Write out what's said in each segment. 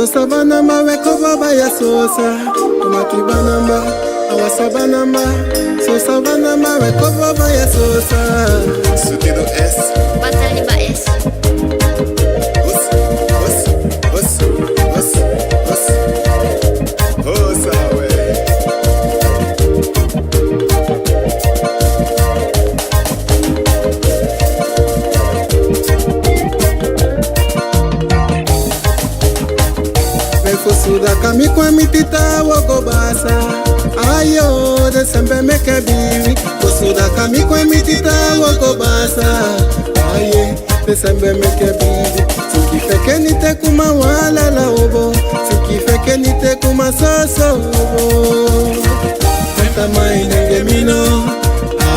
Sabanamba, weko baba ya sosa. Kumatibanamba, awasabanamba. So sabanamba, weko baba ya sosa. Sukido S. Bataliba S. Suda kami kwa mitita woko basa. Ayo Desembe meke biwi. Suda kami kwa mitita woko basa. Aye Desembe meke biwi. Suki feke nite kuma wala la obo. Suki feke nite kuma soso obo. Tata maine mino.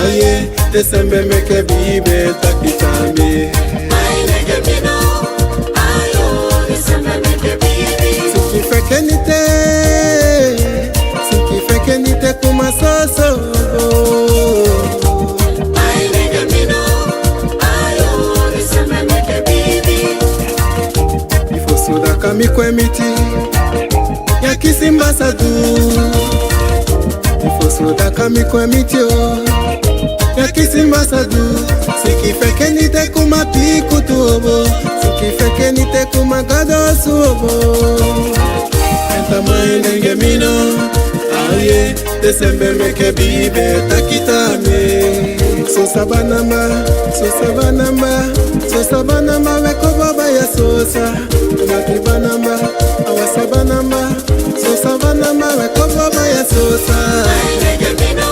Aye Desembe meke biwi takitami. Maine mino. Ayo Desembe meke biwi. Suki feke nite kuma soso. Ay nigga mino, ayo Desembe meke bibi. Ifo suda kami kwe miti ya kisimba sadu. Ifo suda kami kwe miti ya kisimba sadu. Suki feke nite kuma piku tuobo. Suki feke nite kuma gado suobo. Maine mino, aye Desembe meke bibe takitame. So sabanamba, weko baba ya sosa. Kumatibanamba, awasabanamba. So sabanamba, weko baba ya sosa. Maine mino,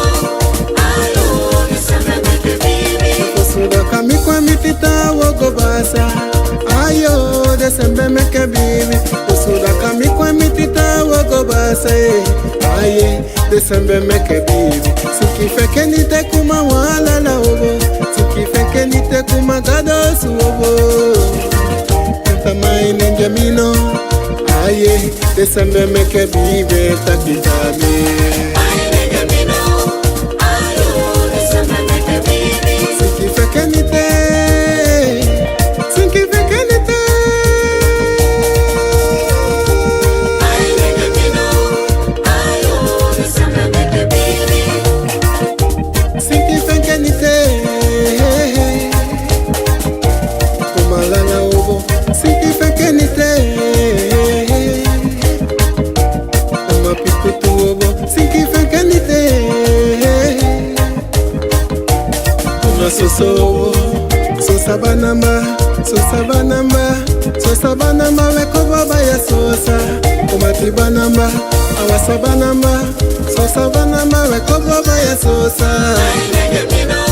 ayo Desembe meke bibi. Suda kami kwa mitita woko basa. Ayo Desembe meke bibi. Suda kami kwa mitita woko basa. Aye Desembe meke bibi. Suki feke nite kuma wala la obo. Suki feke nite kuma gado su obo. Tata maine njamino. Aye Desembe meke bibi takitami. Maine mino, ayo Desembe meke bibi. Suki feke nite. So sabanamba, weko baba ya sosa. Kumatibanamba, awasabanamba. So sabanamba, weko baba ya sosa. Ay nigga mino.